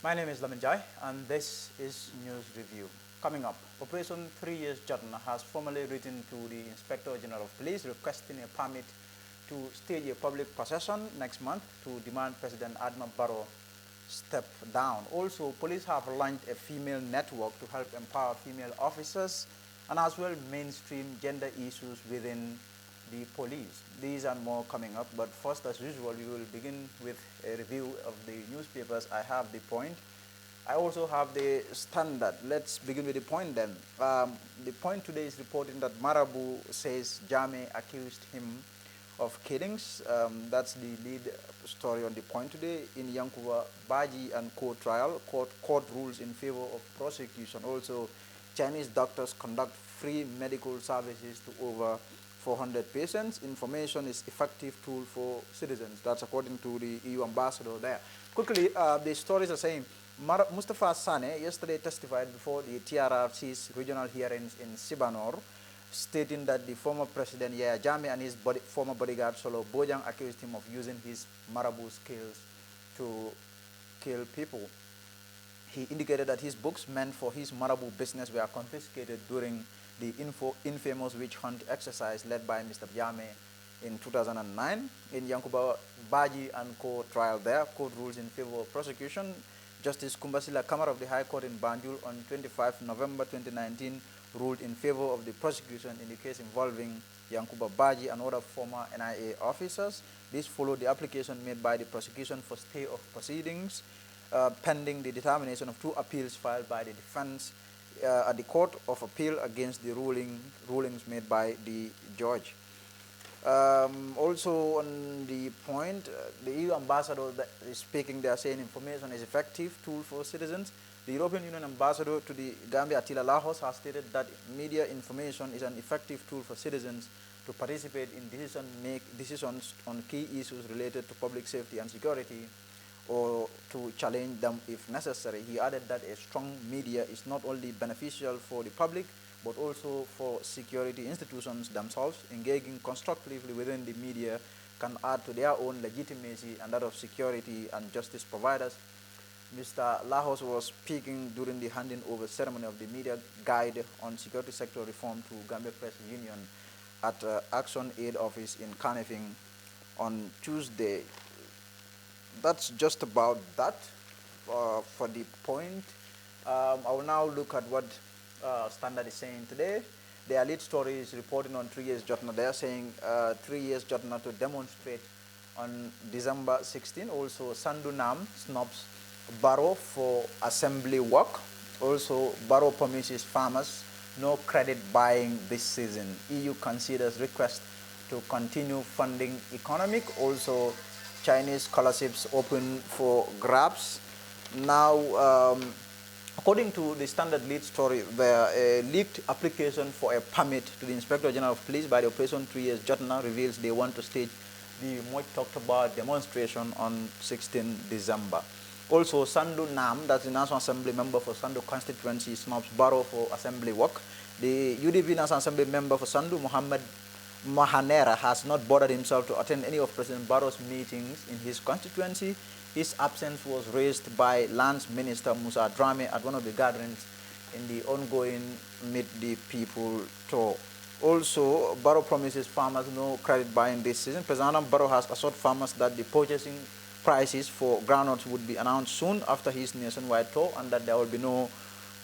My name is Lamin Jai, and this is News Review. Coming up, Operation 3 Years Jatna has formally written to the Inspector General of Police requesting a permit to stage a public procession next month to demand President Adama Barrow step down. Also, police have launched a female network to help empower female officers and as well mainstream gender issues within the police. These and more coming up, but first, as usual, we will begin with a review of the newspapers. I have the Point. I also have the Standard. Let's begin with the Point then. The Point today is reporting that Marabu says Jame accused him of killings. That's the lead story on the Point today. In Yankuba, Baji and court trial, court rules in favor of prosecution. Also, Chinese doctors conduct free medical services to over 400 patients. Information is effective tool for citizens. That's according to the EU ambassador there. Quickly, the stories are saying Mustafa Sane yesterday testified before the TRRC's regional hearings in Sibanor, stating that the former president Yahya Jammeh and his former bodyguard Solo Bojang accused him of using his Marabu skills to kill people. He indicated that his books meant for his Marabu business were confiscated during the infamous witch hunt exercise led by Mr. Jammeh in 2009. In Yankuba Baji and Co trial there, court rules in favor of prosecution. Justice Kumbasila Kamara of the High Court in Banjul on 25 November 2019 ruled in favor of the prosecution in the case involving Yankuba Baji and other former NIA officers. This followed the application made by the prosecution for stay of proceedings pending the determination of two appeals filed by the defense at the Court of Appeal against the rulings made by the judge. Also on the Point, the EU ambassador that is speaking, they are saying information is effective tool for citizens. The European Union ambassador to the Gambia, Attila Lahos, has stated that media information is an effective tool for citizens to participate in decisions on key issues related to public safety and security, or to challenge them if necessary. He added that a strong media is not only beneficial for the public, but also for security institutions themselves. Engaging constructively within the media can add to their own legitimacy and that of security and justice providers. Mr. Lahos was speaking during the handing over ceremony of the media guide on security sector reform to Gambia Press Union at Action Aid Office in Carnifing on Tuesday. That's just about that for the Point. I will now look at what Standard is saying today. Their lead story is reporting on 3 years Jotna. They are saying 3 years Jotna to demonstrate on December 16. Also, Sandu Nam snubs Barrow for assembly work. Also, Barrow promises farmers no credit buying this season. EU considers request to continue funding economic. Also, Chinese scholarships open for grabs. Now, according to the Standard lead story, a leaked application for a permit to the Inspector General of Police by the Operation 3 Years Jotna reveals they want to stage the much talked about demonstration on 16 December. Also, Sandu Nam, that's the National Assembly member for Sandu constituency, snubs Barrow for assembly work. The UDP National Assembly member for Sandu, Muhammad Mahanera, has not bothered himself to attend any of President Barrow's meetings in his constituency. His absence was raised by Lands Minister Musa Drame at one of the gatherings in the ongoing Meet the People tour. Also, Barrow promises farmers no credit buying this season. President Barrow has assured farmers that the purchasing prices for groundnuts would be announced soon after his nationwide tour and that there will be no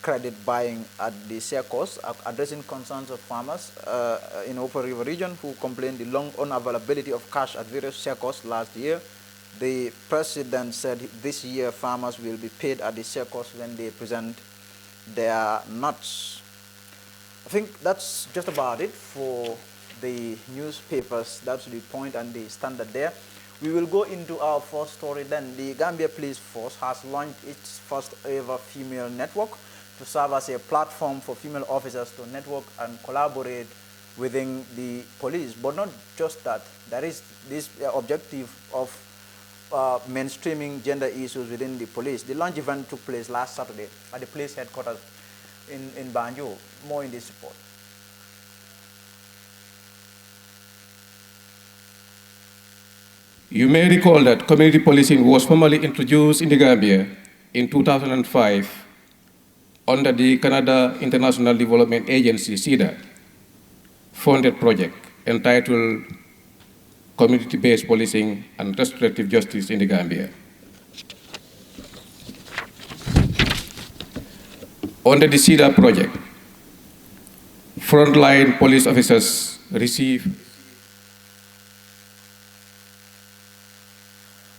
credit buying at the circus, addressing concerns of farmers in Upper River region who complained the long unavailability of cash at various circus last year. The president said this year farmers will be paid at the circus when they present their nuts. I think that's just about it for the newspapers. That's the Point and the Standard there. We will go into our first story then. The Gambia Police Force has launched its first ever female network to serve as a platform for female officers to network and collaborate within the police. But not just that, there is this objective of mainstreaming gender issues within the police. The launch event took place last Saturday at the police headquarters in Banjul. More in this report. You may recall that community policing was formally introduced in the Gambia in 2005 under the Canada International Development Agency, CIDA, funded project entitled Community-Based Policing and Restorative Justice in the Gambia. Under the CIDA project, frontline police officers receive.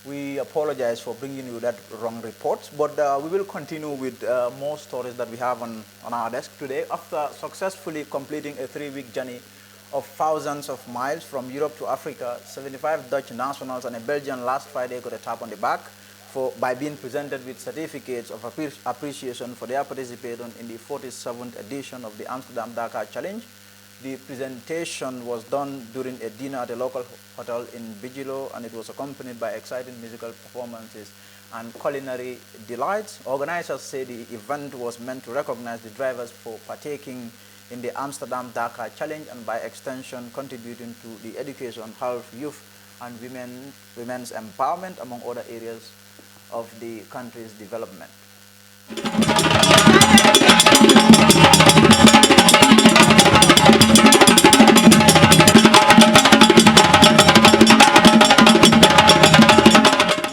We apologize for bringing you that wrong report, but we will continue with more stories that we have on our desk today. After successfully completing a 3-week journey of thousands of miles from Europe to Africa, 75 Dutch nationals and a Belgian last Friday got a tap on the back by being presented with certificates of appreciation for their participation in the 47th edition of the Amsterdam-Dakar Challenge. The presentation was done during a dinner at a local hotel in Bijilo, and it was accompanied by exciting musical performances and culinary delights. Organizers say the event was meant to recognize the drivers for partaking in the Amsterdam-Dakar Challenge and by extension contributing to the education, health, youth, and women's empowerment, among other areas of the country's development.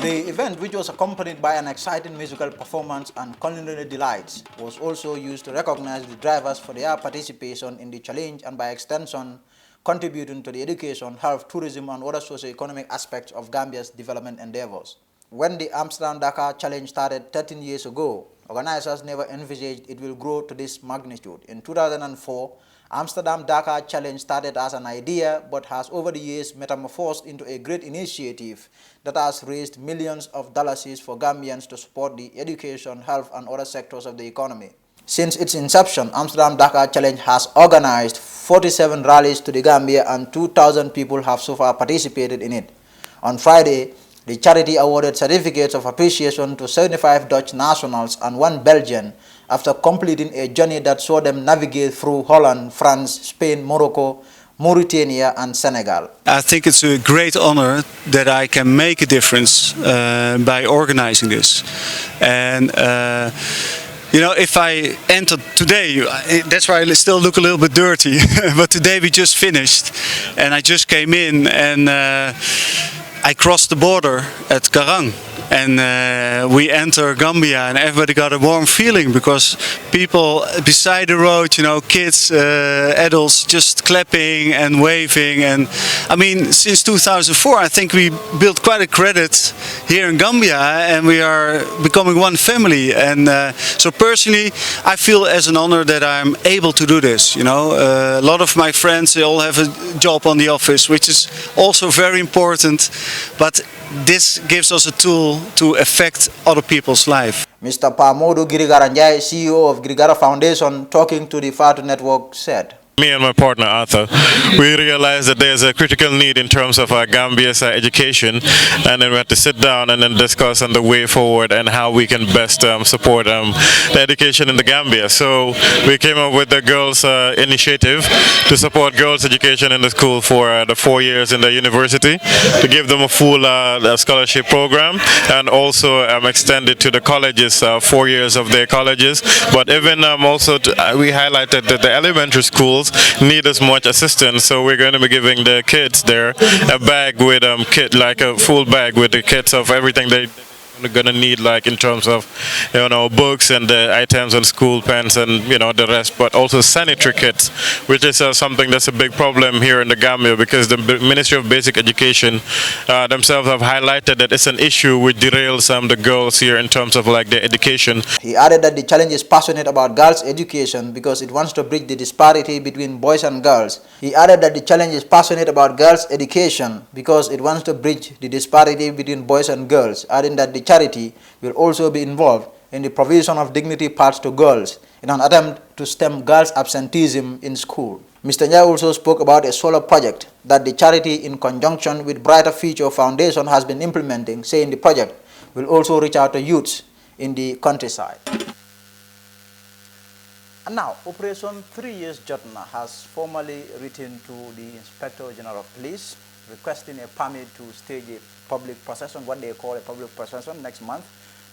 The event, which was accompanied by an exciting musical performance and culinary delights, was also used to recognize the drivers for their participation in the challenge and by extension contributing to the education, health, tourism, and other socio-economic aspects of Gambia's development endeavors. When the Amsterdam-Dakar Challenge started 13 years ago, organizers never envisaged it will grow to this magnitude. In 2004, Amsterdam-Dakar Challenge started as an idea, but has over the years metamorphosed into a great initiative that has raised millions of dollars for Gambians to support the education, health, and other sectors of the economy. Since its inception, Amsterdam-Dakar Challenge has organized 47 rallies to the Gambia, and 2,000 people have so far participated in it. On Friday, the charity awarded certificates of appreciation to 75 Dutch nationals and 1 Belgian after completing a journey that saw them navigate through Holland, France, Spain, Morocco, Mauritania, and Senegal. I think it's a great honor that I can make a difference by organizing this. And you know, if I entered today, that's why I still look a little bit dirty, but today we just finished and I just came in and I crossed the border at Garang, and we enter Gambia, and everybody got a warm feeling because people beside the road, you know, kids, adults, just clapping and waving. And I mean, since 2004, I think we built quite a credit here in Gambia, and we are becoming one family. And so personally, I feel as an honor that I'm able to do this. You know, a lot of my friends, they all have a job on the office, which is also very important. But this gives us a tool to affect other people's life. Mr. Pamodu Girigara-Njai, CEO of Girigara Foundation, talking to the Fatu Network, said, Me and my partner Arthur, we realized that there's a critical need in terms of Gambia's education, and then we had to sit down and then discuss on the way forward and how we can best support the education in the Gambia. So we came up with the Girls Initiative to support girls' education in the school for the 4 years in the university, to give them a full scholarship program, and also extend it to the colleges, 4 years of their colleges. But even also we highlighted that the elementary schools need as much assistance, so we're going to be giving the kids there a bag with like a full bag with the kits of everything they're going to need, like in terms of, you know, books and the items and school pens and, you know, the rest, but also sanitary kits, which is something that's a big problem here in the Gambia, because the Ministry of Basic Education themselves have highlighted that it's an issue which derails the girls here in terms of like their education. He added that the challenge is passionate about girls' education because it wants to bridge the disparity between boys and girls. He added that the challenge is passionate about girls' education because it wants to bridge the disparity between boys and girls, adding that the charity will also be involved in the provision of dignity paths to girls in an attempt to stem girls' absenteeism in school. Mr. Njai also spoke about a solar project that the charity, in conjunction with Brighter Future Foundation, has been implementing, saying the project will also reach out to youths in the countryside. And now, Operation 3 Years Jotna has formally written to the Inspector General of Police requesting a permit to stage a public procession, what they call a public procession, next month,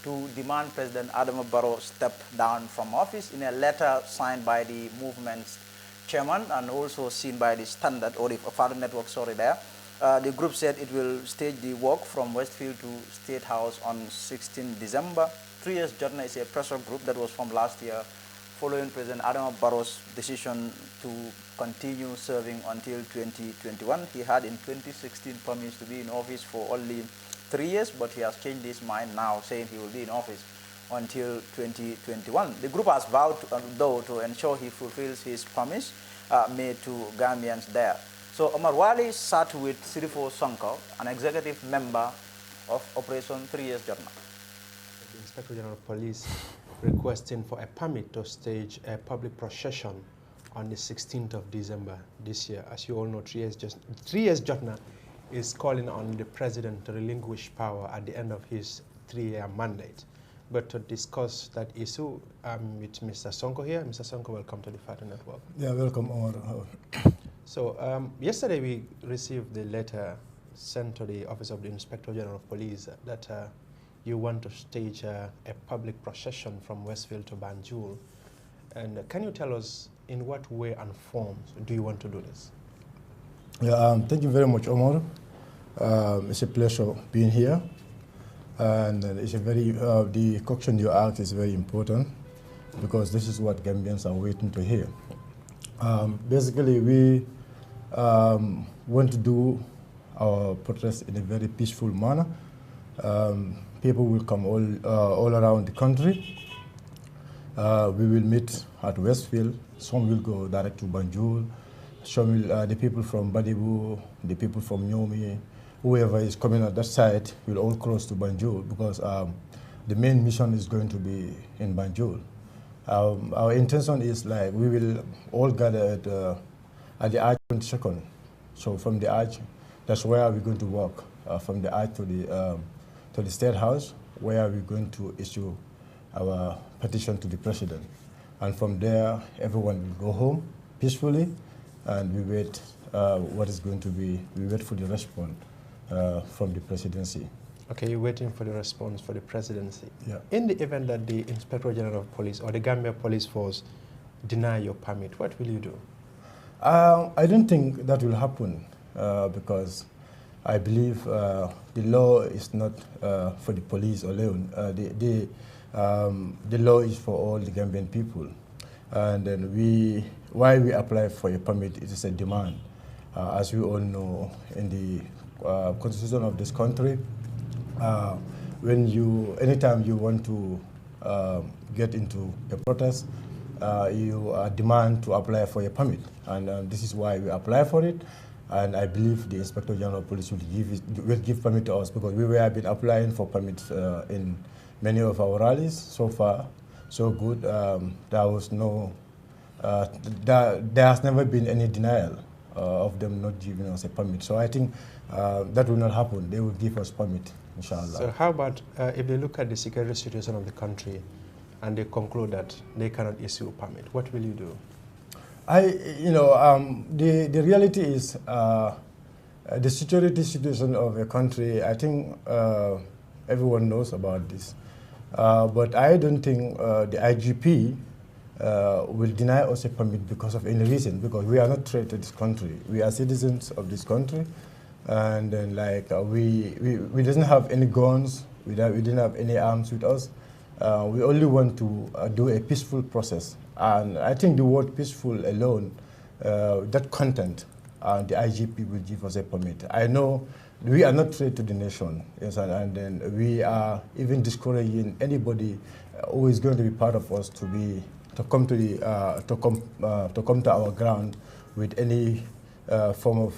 to demand President Adama Barrow step down from office in a letter signed by the movement's chairman and also seen by the Standard or the Father Network, sorry there. The group said it will stage the walk from Westfield to State House on 16 December. 3 Years Journal is a pressure group that was formed last year following President Adama Barrow's decision to continue serving until 2021. He had in 2016 promised to be in office for only 3 years, but he has changed his mind now, saying he will be in office until 2021. The group has vowed, though, to ensure he fulfills his promise made to Gambians there. So Omar Wali sat with Sirifo Sonko, an executive member of Operation 3 Years Journal. The Inspector General of Police requesting for a permit to stage a public procession on the 16th of December this year. As you all know, 3 Years Journal is calling on the president to relinquish power at the end of his 3-year mandate. But to discuss that issue, I'm with Mr. Sonko here. Mr. Sonko, welcome to the Father Network. Yeah, welcome, Omar. So yesterday we received the letter sent to the Office of the Inspector General of Police that you want to stage a public procession from Westfield to Banjul. And can you tell us in what way and form do you want to do this? Yeah, thank you very much, Omar. It's a pleasure being here. And it's a very, the question you asked is very important because this is what Gambians are waiting to hear. Basically, we want to do our protest in a very peaceful manner. People will come all around the country. We will meet at Westfield. Some will go direct to Banjul. Some will, the people from Badibu, the people from Nyomi, whoever is coming at that side will all cross to Banjul because the main mission is going to be in Banjul. Our intention is like we will all gather at the Arch 22nd. So from the Arch, that's where we're going to walk from the Arch to the State House, where we're going to issue our petition to the president. And from there, everyone will go home peacefully, and we wait what is going to be, we wait for the response from the presidency. Okay, you're waiting for the response for the presidency. Yeah. In the event that the Inspector General of Police or the Gambia Police Force deny your permit, what will you do? I don't think that will happen because I believe the law is not for the police alone. The law is for all the Gambian people. And then why we apply for a permit, it is a demand. As we all know, in the constitution of this country, anytime you want to get into a protest, you demand to apply for a permit. And this is why we apply for it. And I believe the Inspector General of Police will give permit to us because we have been applying for permits in many of our rallies. So far, so good. There was no, there has never been any denial of them not giving us a permit. So I think that will not happen. They will give us permit, inshallah. So how about if they look at the security situation of the country and they conclude that they cannot issue a permit, what will you do? The reality is the security situation of a country, I think everyone knows about this. But I don't think the IGP will deny us a permit because of any reason, because we are not threat to this country. We are citizens of this country, and then we didn't have any guns, we didn't have any arms with us. We only want to do a peaceful process. And I think the word peaceful alone, that content, the IGP will give us a permit. I know we are not threat to the nation, yes, and then we are even discouraging anybody who is going to be part of us to come to our ground with any form of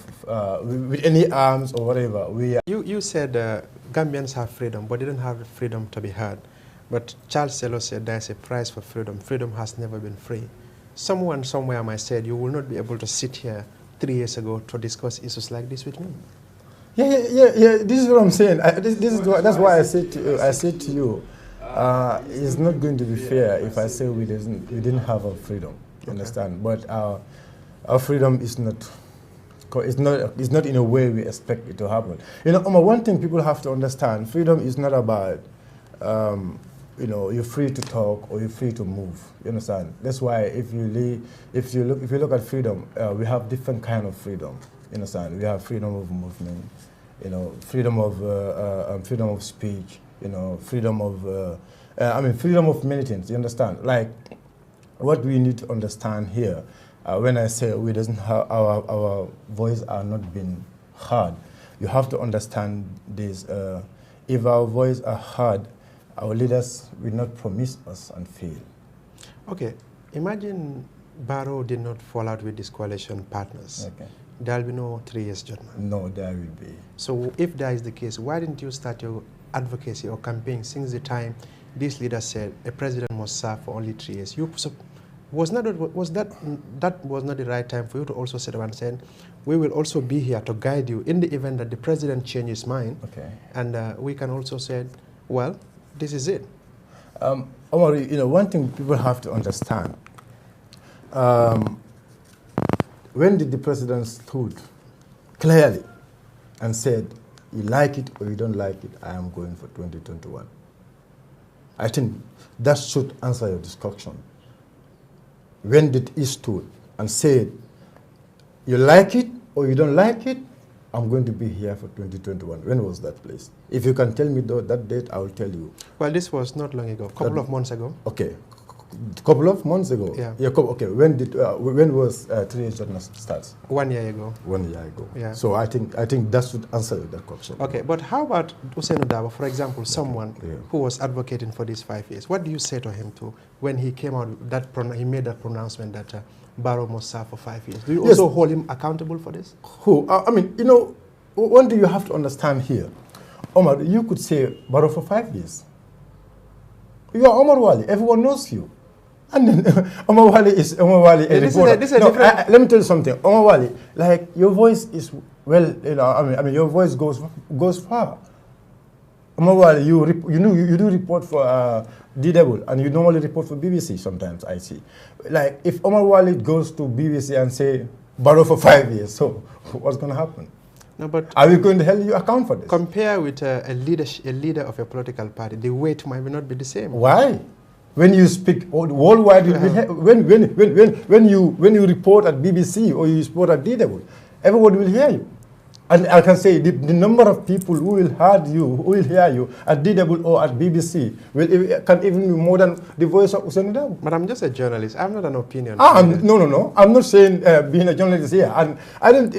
with any arms or whatever. You said Gambians have freedom, but they don't have freedom to be heard. But Charles Selo said there's a price for freedom. Freedom has never been free. Someone somewhere might said you will not be able to sit here 3 years ago to discuss issues like this with me. Yeah. This is what I'm saying. That's why I said to you, it's not going to be fair if I say we didn't have our freedom. You understand? But our freedom is not. It's not in a way we expect it to happen. You know, one thing people have to understand: freedom is not about you know, you're free to talk or you're free to move. You understand? That's why if you look at freedom, we have different kind of freedom. You understand? We have freedom of movement, you know, freedom of speech, you know, freedom of freedom of many things. You understand? Like, what we need to understand here, when I say we doesn't have our voice are not being heard, you have to understand this. If our voice are heard, our leaders will not promise us and fail. Okay, imagine Barrow did not fall out with his coalition partners. Okay. There will be no 3 years judgment. No, there will be. So if that is the case, why didn't you start your advocacy or campaign since the time these leaders said a president must serve for only 3 years? That was not the right time for you to also sit down and say, we will also be here to guide you in the event that the president changes his mind. Okay. And we can also say, well, this is it. Omar, you know, one thing people have to understand. When did the president stood clearly and said, you like it or you don't like it, I am going for 2021? I think that should answer your discussion. When did he stood and said, you like it or you don't like it, I'm going to be here for 2021. When was that place? If you can tell me that date, I will tell you. Well, this was not long ago, a couple of months ago. Okay. A couple of months ago? Yeah. Okay, when was 3 years judgment starts? 1 year ago. 1 year ago. Yeah. So I think that should answer that question. Okay, but how about Hussein Odaba, for example, someone who was advocating for these 5 years? What do you say to him when he came out, he made that pronouncement that Barrow must serve for 5 years? Do you also hold him accountable for this? Who? You know, one thing you have to understand here, Omar, you could say Barrow for 5 years. You are Omar Wali. Everyone knows you. And then Omar Wali is a reporter. Let me tell you something. Omar Wali, like, your voice is, well, you know, your voice goes far. Omar Wali, you do report for DW, and you normally report for BBC sometimes, I see. Like, if Omar Wali goes to BBC and say, Barrow for 5 years, so what's going to happen? No, but are we going to hold you account for this? Compare with a leader of a political party, the weight might not be the same. Why? When you speak worldwide, when you report at BBC or you report at DW, everybody will hear you. And I can say the number of people who will hear you at DW or at BBC can even be more than the voice of Hussein Odaba. But I'm just a journalist. I'm not an opinion. No. I'm not saying being a journalist here. And I don't.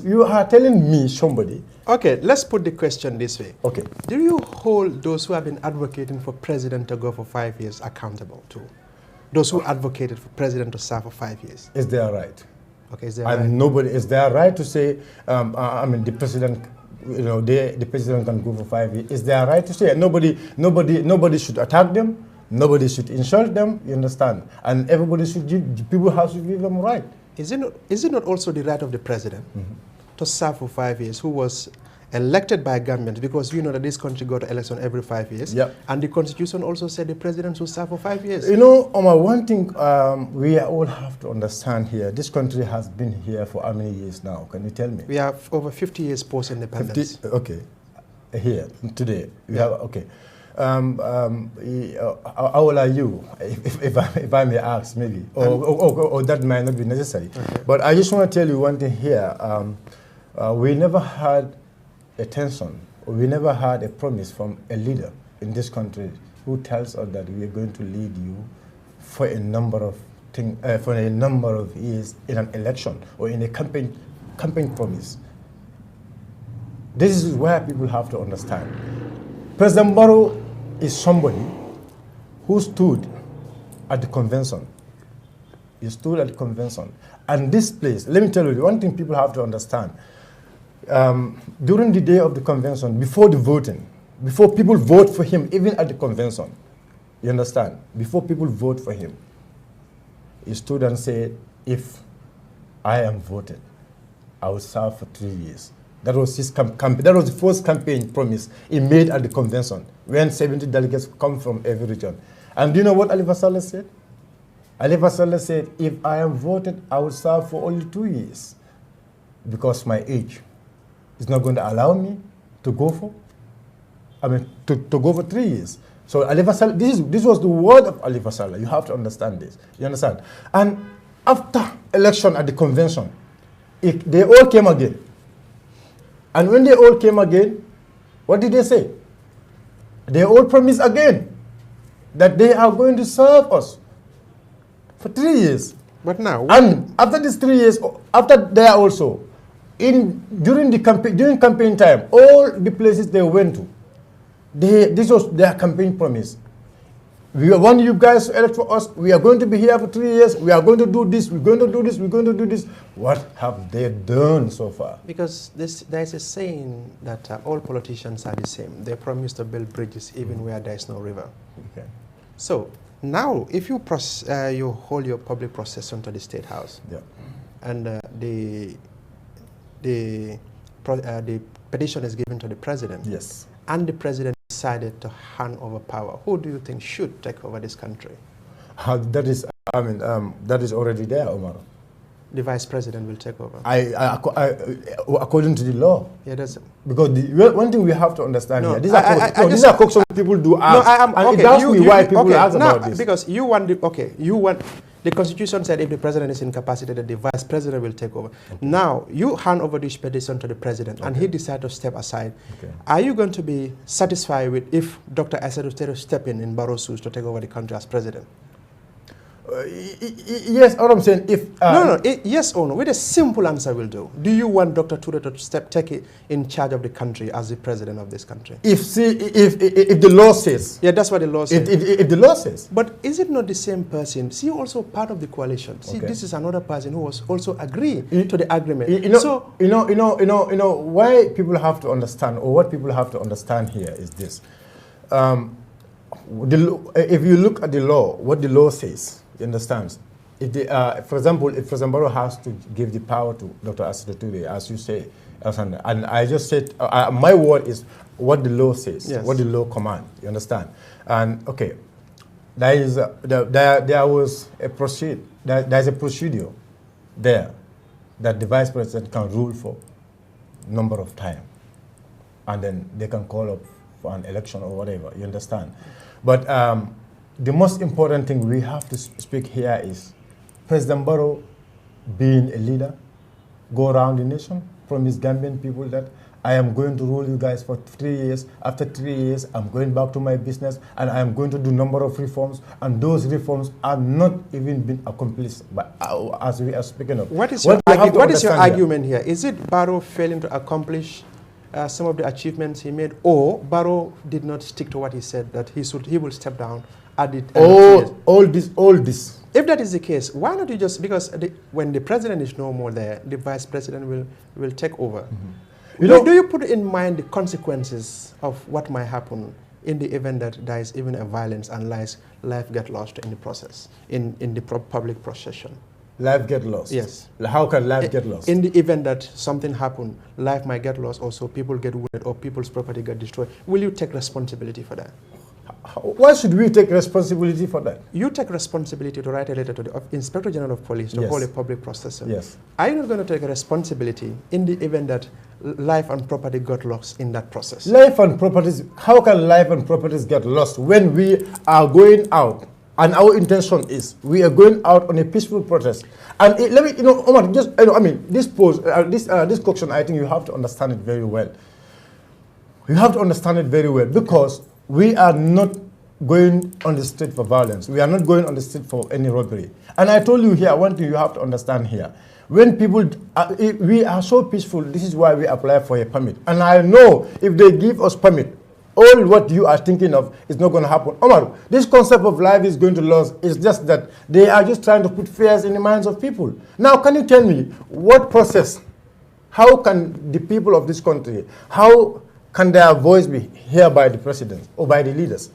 You are telling me somebody. Okay, let's put the question this way. Okay. Do you hold those who have been advocating for president to go for 5 years accountable too? Those who advocated for president to serve for 5 years. Is their right? Okay, is there and right? Nobody is their right to say, the president, you know, the president can go for 5 years. Is their right to say? Nobody should attack them. Nobody should insult them. You understand? And everybody people have to give them right. Is it not also the right of the president to serve for 5 years, who was elected by Gambians, because we know that this country got to election every 5 years, and the constitution also said the president should serve for 5 years. You know, Omar, one thing we all have to understand here, this country has been here for how many years now? Can you tell me? We have over 50 years post-independence. Okay, here, today, we have, okay. How old are you, if I may ask, maybe? Or that might not be necessary. Okay. But I just want to tell you one thing here. We never had a tension, or we never had a promise from a leader in this country who tells us that we are going to lead you for a number of years in an election or in a campaign promise. This is where people have to understand. President Barrow is somebody who stood at the convention. He stood at the convention. And this place, let me tell you, one thing people have to understand. During the day of the convention, before the voting, before people vote for him, even at the convention, you understand? Before people vote for him, he stood and said, if I am voted, I will serve for 3 years. That was his campaign. That was the first campaign promise he made at the convention when 70 delegates come from every region. And do you know what Ali Vassallah said? Ali Vassallah said, if I am voted, I will serve for only 2 years because my age is not going to allow me to go for. to go for 3 years. So Khalifa Saleh, this was the word of Khalifa Saleh. You have to understand this. You understand? And after election at the convention, they all came again. And when they all came again, what did they say? They all promised again that they are going to serve us for 3 years. But now, and after these 3 years, after there also, during campaign time, all the places they went to, this was their campaign promise. We want you guys to elect for us. We are going to be here for 3 years. We are going to do this. We're going to do this. We're going to do this. What have they done so far? Because there is a saying that all politicians are the same. They promise to build bridges even where there is no river. Okay. So now, if you you hold your public procession to the State House, yeah, and the petition is given to the president, yes, and the president decided to hand over power, who do you think should take over this country? That is already there, Omar. The vice president will take over. According to the law. Yeah, that's because one thing we have to understand here. These are questions people do ask. Okay, it asks me why people ask about this. Because you want the Constitution said if the president is incapacitated, the vice president will take over. Okay. Now, you hand over this petition to the president, and he decides to step aside. Okay. Are you going to be satisfied with if Dr. Asadu step in Barrow's shoes to take over the country as president? Yes, all I'm saying, if... yes or no, with a simple answer will do. Do you want Dr. Ture to take it in charge of the country as the president of this country? If the law says... Yeah, that's what the law says. If the law says. But is it not the same person? See, also part of the coalition. See, this is another person who was also agreeing to the agreement. You know, why people have to understand, or what people have to understand here is this. If you look at the law, what the law says, you understand? For example, if President Barrow has to give the power to Dr. Asadu Ture, as you say, and I just said, my word is what the law says, yes, what the law commands, you understand? And okay, there's a procedure there that the vice president can rule for number of time, and then they can call up for an election or whatever, you understand? But the most important thing we have to speak here is President Barrow being a leader, go around the nation, promise Gambian people that I am going to rule you guys for 3 years. After 3 years, I'm going back to my business and I am going to do a number of reforms, and those reforms are not even been accomplished as we are speaking of. What is your argument here? Is it Barrow failing to accomplish some of the achievements he made, or Barrow did not stick to what he said, that he will step down at the all this. If that is the case, why not you just, because when the president is no more there, the vice president will take over. Mm-hmm. Do you put in mind the consequences of what might happen in the event that there is even a violence and life get lost in the process, in the public procession? Life get lost? Yes. How can life get lost? In the event that something happened, life might get lost, also people get wounded or people's property get destroyed. Will you take responsibility for that? Why should we take responsibility for that? You take responsibility to write a letter to the Inspector General of Police to hold a public procession. Yes. Are you not going to take a responsibility in the event that life and property got lost in that process? Life and properties, how can life and properties get lost when we are going out? And our intention is we are going out on a peaceful protest. And let me, Omar, this question, I think you have to understand it very well. You have to understand it very well, because we are not going on the street for violence. We are not going on the street for any robbery. And I told you here, one thing you have to understand here. When people, we are so peaceful, this is why we apply for a permit. And I know if they give us permit, all what you are thinking of is not going to happen. Omar, this concept of life is going to lose. It's just that they are just trying to put fears in the minds of people. Now, can you tell me what process, how can the people of this country, how can their voice be heard by the president or by the leaders?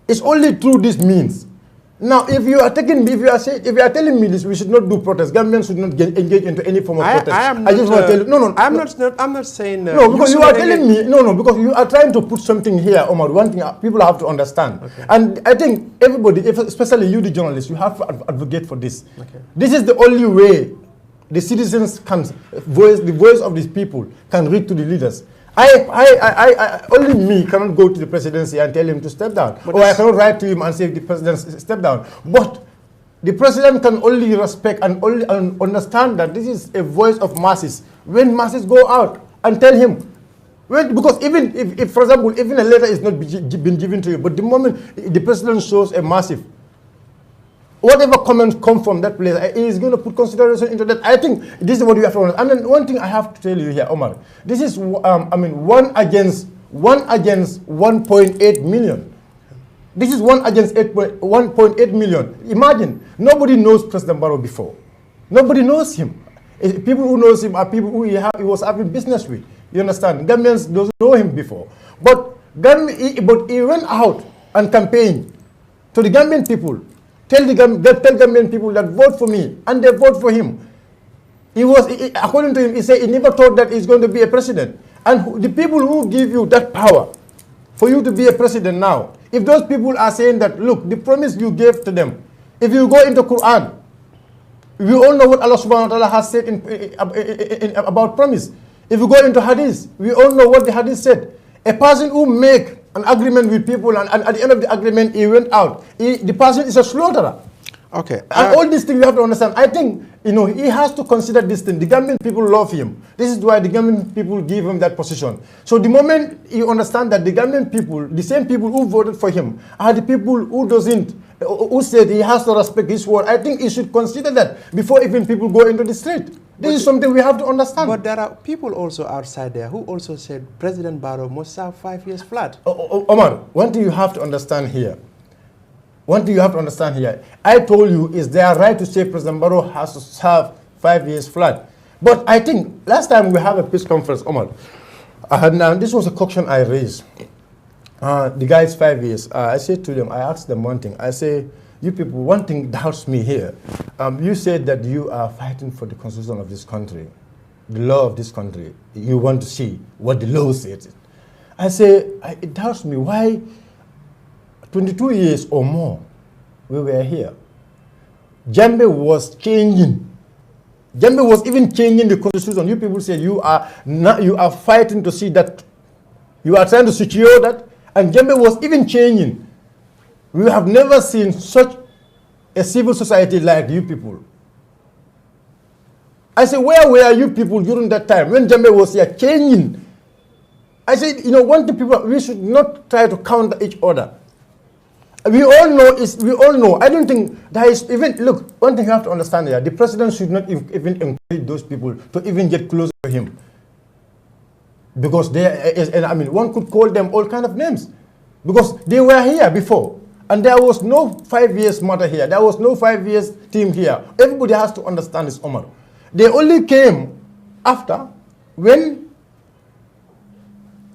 It's only through this means. Now, if you are telling me this, we should not do protests. Gambians should not engage into any form of protest. I just want to tell you. I'm not saying. No, because you are telling me. No, because you are trying to put something here, Omar. One thing people have to understand, and I think everybody, especially you, the journalists, you have to advocate for this. Okay. This is the only way the citizens can the voice of these people can reach to the leaders. Only me cannot go to the presidency and tell him to step down. Or I cannot write to him and say the president step down. But the president can only respect and only understand that this is a voice of masses. When masses go out and tell him, because even if, for example, even a letter is not been given to you, but the moment the president shows a massive, whatever comments come from that place, he is going to put consideration into that. I think this is what you have to understand. And then one thing I have to tell you here, Omar, this is, one against 1.8 million. This is 1 against 1.8 million. Imagine, nobody knows President Barrow before. Nobody knows him. People who knows him are people who he was having business with. You understand? Gambians doesn't know him before. But he went out and campaigned to the Gambian people. Tell Gambian people that vote for me, and they vote for him. According to him, he said he never thought that he's going to be a president. And the people who give you that power for you to be a president now, if those people are saying that, look, the promise you gave to them, if you go into Quran, we all know what Allah subhanahu wa ta'ala has said about promise. If you go into Hadith, we all know what the Hadith said. A person who make an agreement with people and at the end of the agreement he went out, the person is a slaughterer. Okay. And all these things you have to understand. I think, he has to consider this thing. The Gambian people love him. This is why the Gambian people give him that position. So the moment you understand that the Gambian people, the same people who voted for him, are the people who said he has to respect his word, I think he should consider that before even people go into the street. This is something we have to understand. But there are people also outside there who also said President Barrow must serve 5 years flat. Omar, one thing you have to understand here. I told you it's their right to say President Barrow has to serve 5 years flat. But I think last time we had a peace conference, Omar, and this was a question I raised. The guys 5 years. I said to them, I asked them one thing. I say, you people, one thing doubts me here. You said that you are fighting for the constitution of this country, the law of this country. You want to see what the law says. I say, it doubts me why 22 years or more we were here. Jambe was changing. Jambe was even changing the constitution. You people said you are fighting to see that. You are trying to secure that. And Jambe was even changing. We have never seen such a civil society like you people. I said, where were you people during that time when Jambe was here changing? I said, one thing people, we should not try to counter each other. We all know. I don't think there is even, look, one thing you have to understand here, the president should not even encourage those people to even get closer to him. Because one could call them all kind of names. Because they were here before. And there was no 5 years matter here. There was no 5 years team here. Everybody has to understand this, Omar. They only came after when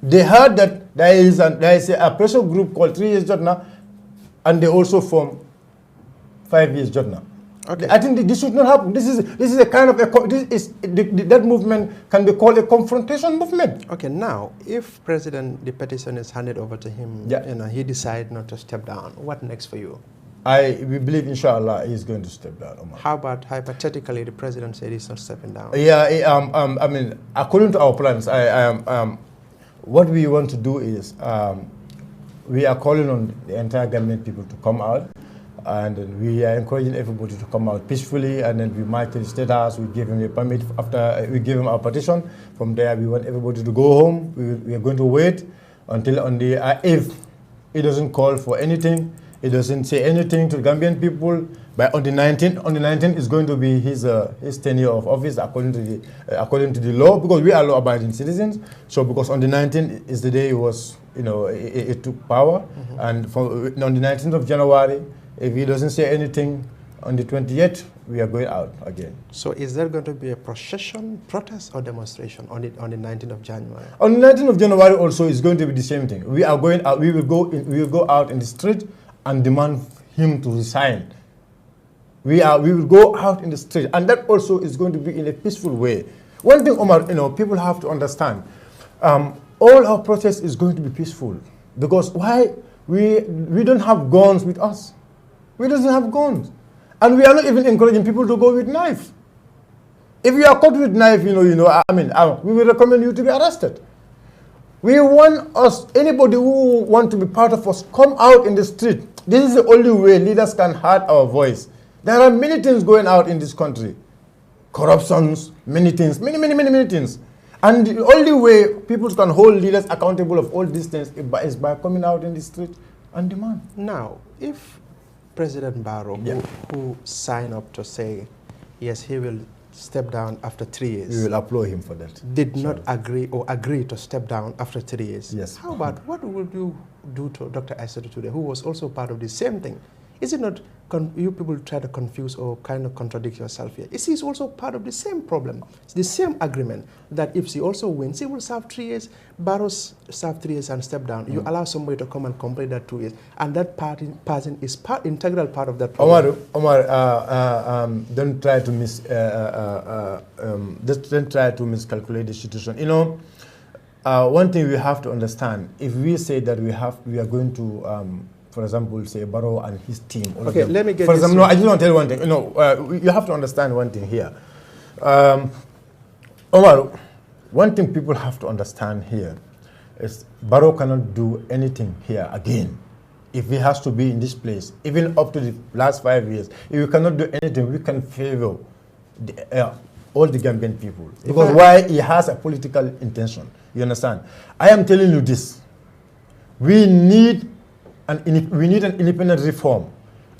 they heard that there is a pressure group called 3 years Jotna, and they also form 5 years Jotna. Okay. I think this should not happen. This is a kind of that movement can be called a confrontation movement. Okay, now if the petition is handed over to him, he decides not to step down, what next for you? We believe, inshallah, he's going to step down, Omar. How about hypothetically the president said he's not stepping down? Yeah, according to our plans, what we want to do is we are calling on the entire Gambian people to come out. And we are encouraging everybody to come out peacefully, and then we march to the State House. We give him a permit after we give him our petition. From there, we want everybody to go home. We are going to wait until if he doesn't call for anything, he doesn't say anything to the Gambian people. But on the 19th is going to be his tenure of office according to the law, because we are law-abiding citizens. So because on the 19th is the day he took power, and on the 19th of January. If he doesn't say anything on the 28th, we are going out again. So is there going to be a procession, protest, or demonstration on the 19th of January? On the 19th of January also is going to be the same thing. We are going out. We will go out in the street and demand him to resign. We will go out in the street, and that also is going to be in a peaceful way. One thing, Omar, people have to understand. All our protest is going to be peaceful, because why? We don't have guns with us. We don't have guns. And we are not even encouraging people to go with knife. If you are caught with knife, we will recommend you to be arrested. We want us, anybody who want to be part of us, come out in the street. This is the only way leaders can hear our voice. There are many things going out in this country. Corruptions, many things, many things. And the only way people can hold leaders accountable of all these things is by coming out in the street and demand. Now, if President Barrow, who signed up to say, yes, he will step down after 3 years. We will applaud him for that. Did not agree to step down after 3 years. Yes. How about, what would you do to Dr. Aissatou today, who was also part of the same thing? Is it not, you people try to confuse or kind of contradict yourself here? Is he also part of the same problem? It's the same agreement that if he also wins, he will serve 3 years, Barrow's serve 3 years and step down. You allow somebody to come and complete that 2 years, and that person is integral part of that problem. Omar, don't try to don't try to miscalculate the situation. You know, one thing we have to understand: if we say that we are going to for example, say Barrow and his team. Okay, let me get for this. example, no, I just want to tell you one thing. You know, you have to understand one thing here. Omar, one thing people have to understand here is Barrow cannot do anything here again. If he has to be in this place, even up to the last 5 years, if we cannot do anything, we can favor all the Gambian people. Because why? He has a political intention. You understand? I am telling you this. We need an independent reform.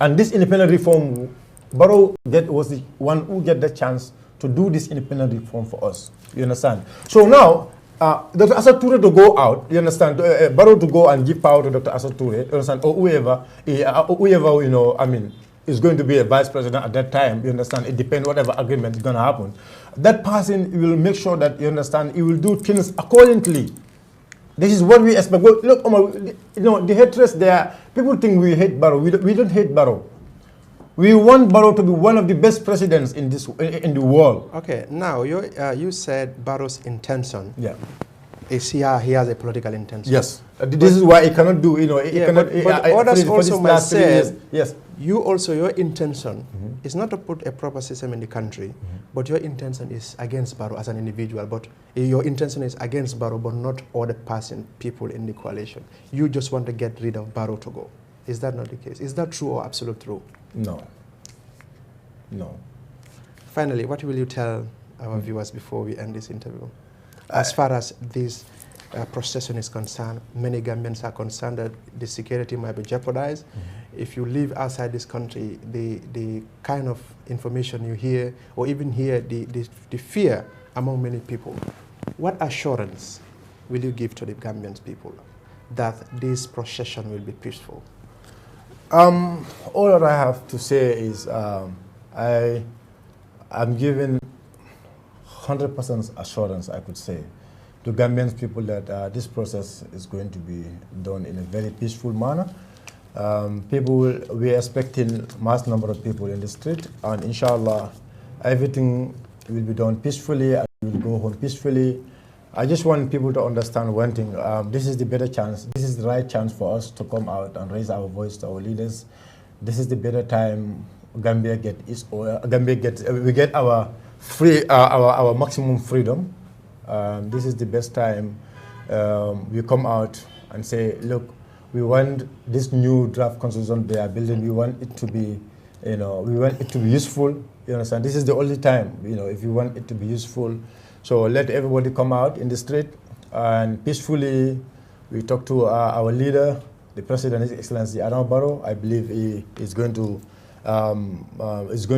And this independent reform, Barrow was the one who get the chance to do this independent reform for us. You understand? So now, Dr. Aissatou Touré to go out, you understand, Barrow to go and give power to Dr. Aissatou Touré, you understand, or whoever, you know, I mean, is going to be a vice president at that time, you understand, it depends whatever agreement is going to happen. That person will make sure that, you understand, he will do things accordingly. This is what we expect. Look, Omar, you know, the hatred there, people think we hate Barrow. We don't hate Barrow. We want Barrow to be one of the best presidents in the world. Okay, now you said Barrow's intention. Yeah. Is he has a political intention. Yes. This is why he cannot do, you know, he cannot. But others also might say, yes. You also, your intention is not to put a proper system in the country, but your intention is against Barrow as an individual, but your intention is against Barrow, but not other people in the coalition. You just want to get rid of Barrow to go. Is that not the case? Is that true or absolute true? No. No. Finally, what will you tell our viewers before we end this interview? As far as this procession is concerned, many Gambians are concerned that the security might be jeopardized. If you live outside this country, the kind of information you hear, or even hear the fear among many people, what assurance will you give to the Gambian people that this procession will be peaceful? All that I have to say is I'm giving 100% assurance, I could say, to Gambian people that this process is going to be done in a very peaceful manner. We are expecting mass number of people in the street, and inshallah, everything will be done peacefully and we will go home peacefully. I just want people to understand one thing. This is the better chance. This is the right chance for us to come out and raise our voice to our leaders. This is the better time Gambia we get our our maximum freedom. This is the best time we come out and say, look, we want this new draft constitution they are building. We want it to be, we want it to be useful. You understand? This is the only time, if you want it to be useful. So let everybody come out in the street and peacefully we talk to our leader, the President, His Excellency Adama Barrow. I believe he is going to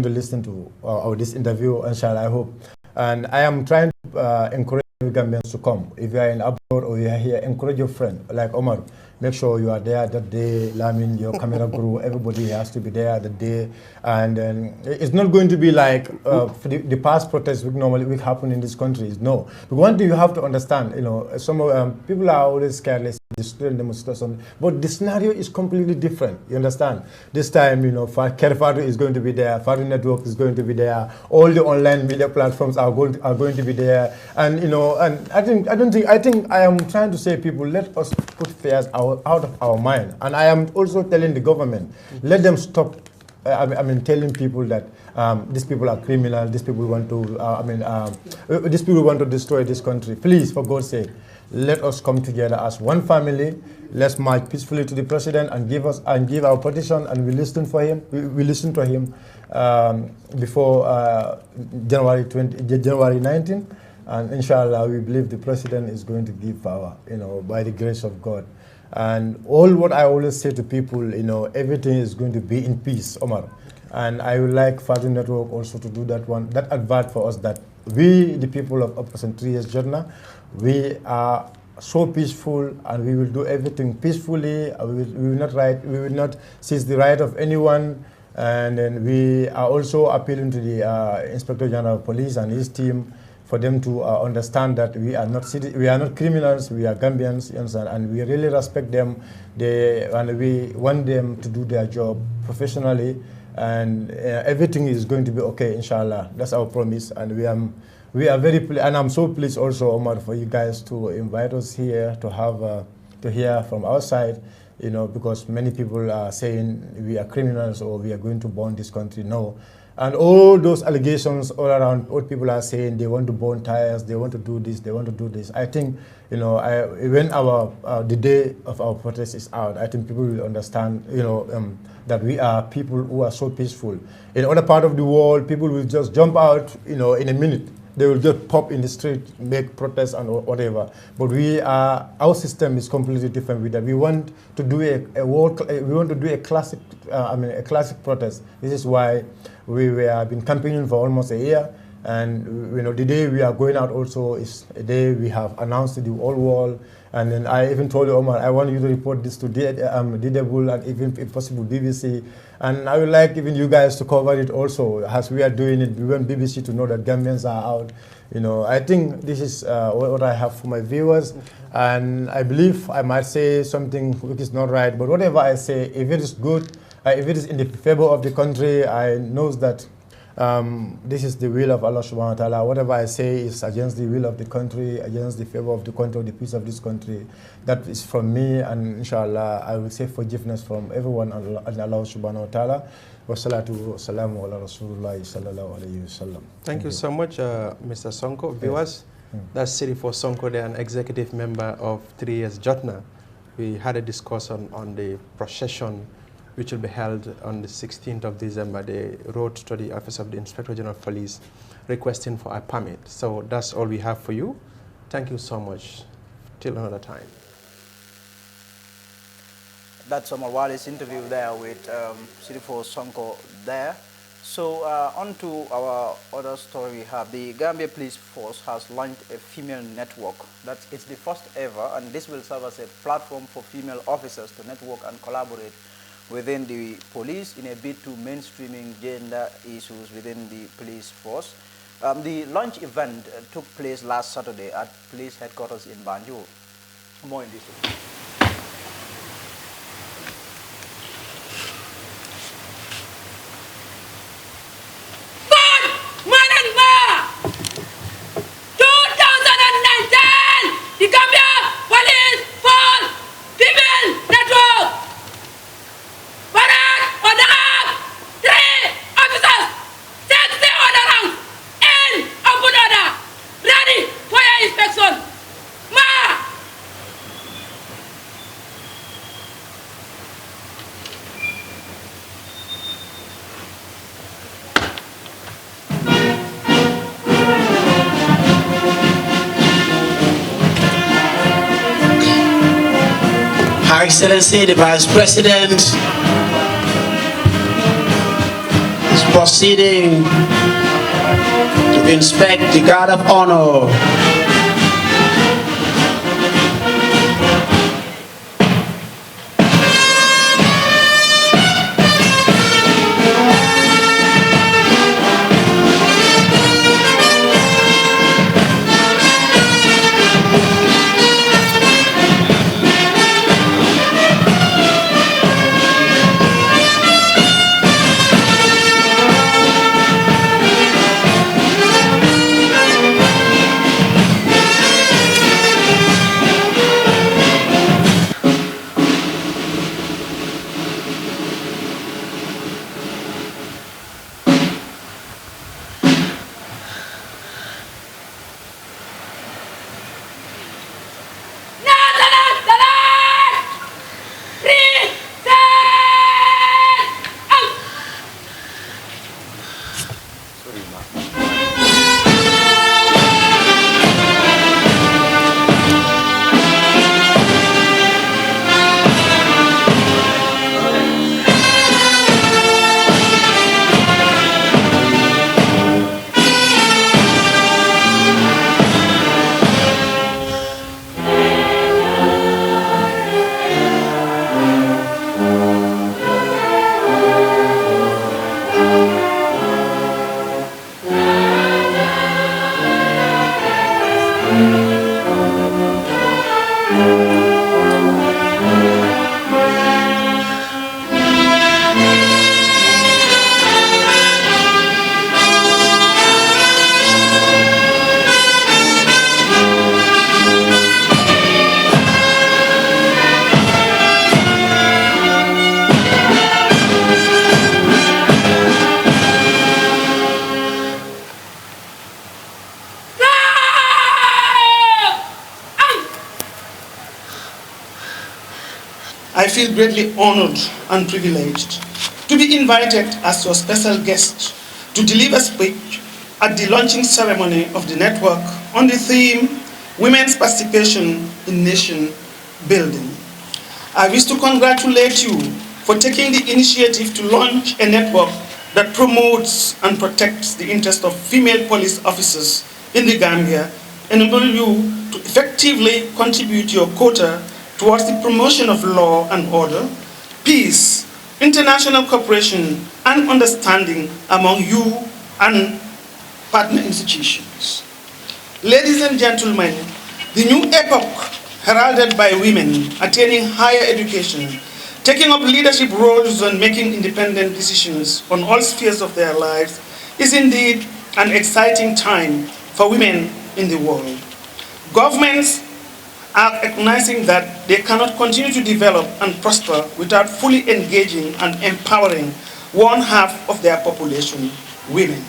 listen to this interview, inshallah, I hope. And I am trying to encourage Gambians to come. If you are in abroad or you are here, encourage your friend, like Omar. Make sure you are there that day. Lamin, your camera crew, everybody has to be there that day. And it's not going to be like the past protests which normally happen in this country. No. But one thing you have to understand, some people are always careless. The student demonstration, but the scenario is completely different. You understand? This time, Kerfado is going to be there, Fado Network is going to be there, all the online media platforms are going to be there, and and I think I am trying to say, people, let us put fears out of our mind, and I am also telling the government, let them stop. Telling people that these people are criminal, these people want to, these people want to destroy this country. Please, for God's sake. let us come together as one family. Let's march peacefully to the president and give our petition, and we listen for him. We listen to him before January 19, and inshallah we believe the president is going to give power, by the grace of God. And all what I always say to people, everything is going to be in peace, Omar. And I would like Fatu Network also to do that advert for us, that we, the people of Operation 3 Years Journey, we are so peaceful, and we will do everything peacefully. We will not seize the right of anyone. And then we are also appealing to the Inspector General of Police and his team for them to understand that we are not criminals, we are Gambians, and we really respect them. And we want them to do their job professionally, and everything is going to be okay, inshallah. That's our promise, and we are very pleased, and I'm so pleased also, Omar, for you guys to invite us here to hear from our side, because many people are saying we are criminals or we are going to burn this country. No. And all those allegations all around, what people are saying, they want to burn tires, they want to do this, they want to do this. I think, when the day of our protest is out, I think people will understand, that we are people who are so peaceful. In other part of the world, people will just jump out, in a minute. They will just pop in the street, make protests and whatever. But our system is completely different with that. We want to do a classic protest. This is why we have been campaigning for almost a year. And the day we are going out also is a day we have announced to the whole world. And then I even told you, Omar, I want you to report this to DW and even, if possible, BBC. And I would like even you guys to cover it also, as we are doing it. We want BBC to know that Gambians are out. I think this is what I have for my viewers. And I believe I might say something which is not right, but whatever I say, if it is good, if it is in the favor of the country, I know that this is the will of Allah subhanahu wa ta'ala. Whatever I say is against the will of the country, against the favor of the country, the peace of this country. That is from me, and inshallah I will seek forgiveness from everyone and Allah subhanahu wa ta'ala. Wa salatu wa salamu ala rasulullah sallallahu alayhi wa sallam. Thank you so much, Mr. Sonko. Viewers, that's Siri for Sonko, they're an executive member of 3 Years Jotna. We had a discussion on the procession which will be held on the 16th of December. They wrote to the Office of the Inspector General of Police requesting for a permit. So that's all we have for you. Thank you so much. Till another time. That's Omar Wali's interview there with Sirifo Sonko there. So on to our other story we have. The Gambia Police Force has launched a female network. It's the first ever, and this will serve as a platform for female officers to network and collaborate within the police in a bid to mainstreaming gender issues within the police force. The launch event took place last Saturday at police headquarters in Banjul. More in this. Her Excellency, the Vice President is proceeding to inspect the Guard of Honor. I feel greatly honored and privileged to be invited as your special guest to deliver a speech at the launching ceremony of the network on the theme Women's Participation in Nation Building. I wish to congratulate you for taking the initiative to launch a network that promotes and protects the interests of female police officers in the Gambia, enable you to effectively contribute your quota towards the promotion of law and order, peace, international cooperation, and understanding among you and partner institutions. Ladies and gentlemen, the new epoch heralded by women attaining higher education, taking up leadership roles and making independent decisions on all spheres of their lives is indeed an exciting time for women in the world. Governments are recognizing that they cannot continue to develop and prosper without fully engaging and empowering one half of their population, women.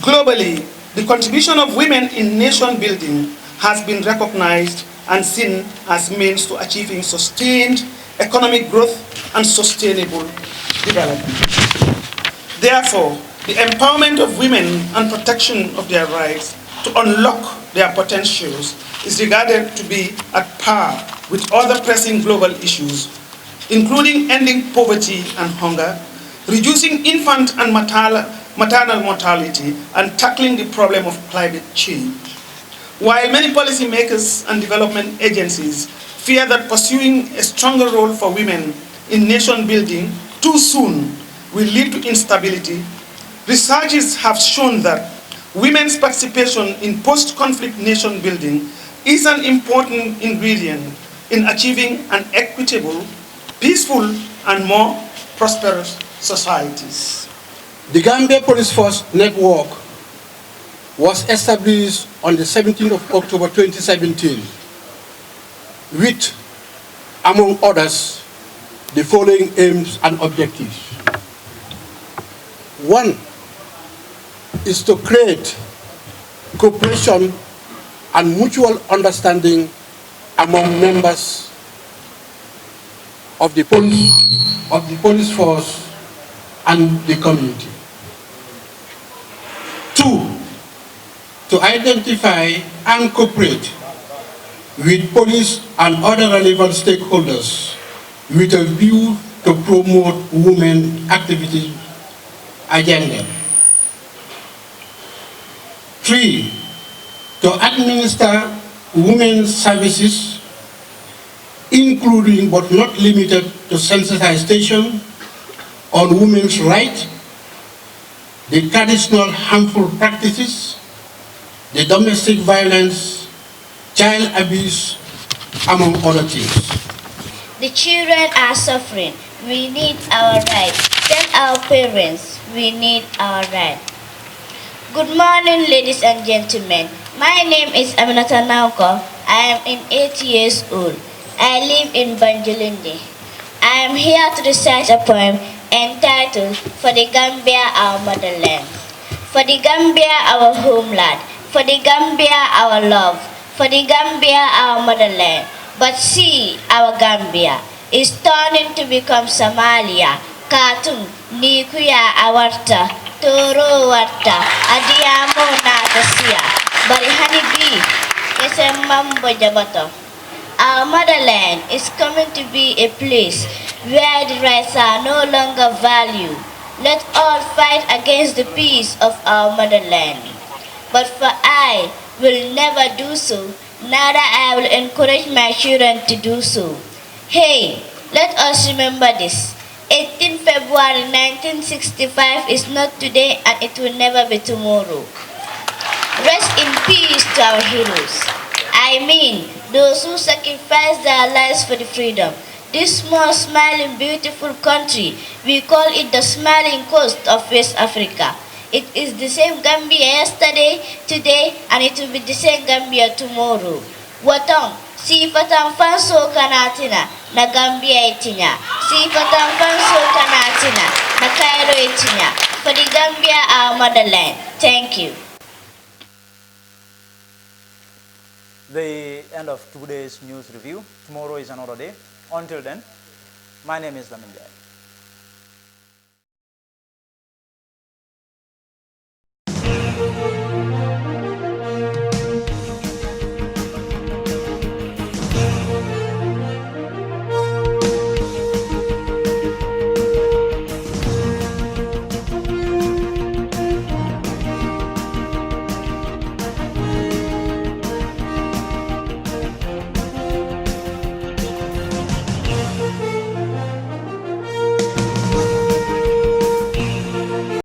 Globally, the contribution of women in nation building has been recognized and seen as means to achieving sustained economic growth and sustainable development. Therefore, the empowerment of women and protection of their rights to unlock their potentials is regarded to be at par with other pressing global issues, including ending poverty and hunger, reducing infant and maternal mortality, and tackling the problem of climate change. While many policymakers and development agencies fear that pursuing a stronger role for women in nation building too soon will lead to instability, researchers have shown that women's participation in post-conflict nation building is an important ingredient in achieving an equitable, peaceful, and more prosperous societies. The Gambia Police Force Network was established on the 17th of October 2017 with, among others, the following aims and objectives. One is to create cooperation and mutual understanding among members of the police force and the community. Two, to identify and cooperate with police and other relevant stakeholders with a view to promote women activity agenda. Three, to administer women's services, including but not limited to sensitization on women's rights, the traditional harmful practices, the domestic violence, child abuse, among other things. The children are suffering. We need our rights. Tell our parents we need our rights. Good morning, ladies and gentlemen. My name is Aminata Nauko. I am 8 years old. I live in Banjulindi. I am here to recite a poem entitled For the Gambia, Our Motherland. For the Gambia, our homeland. For the Gambia, our love. For the Gambia, our motherland. But see, our Gambia is turning to become Somalia. Khartoum, Nikuya Awarta, Toro Warta, Adiamo Natasia, Barihani B, Kesemambo Jabato. Our motherland is coming to be a place where the rights are no longer valued. Let all fight against the peace of our motherland. But for I will never do so, neither I will encourage my children to do so. Hey, let us remember this. 18 February 1965 is not today and it will never be tomorrow. Rest in peace to our heroes. I mean, those who sacrificed their lives for the freedom. This small, smiling, beautiful country, we call it the smiling coast of West Africa. It is the same Gambia yesterday, today, and it will be the same Gambia tomorrow. Watong, si fatang fanso kanatina, na Gambia itinya. Si fatang fanso kanatina, na Cairo itinya. For the Gambia, our motherland. Thank you. The end of today's news review. Tomorrow is another day. Until then, My name is Lamin Jai.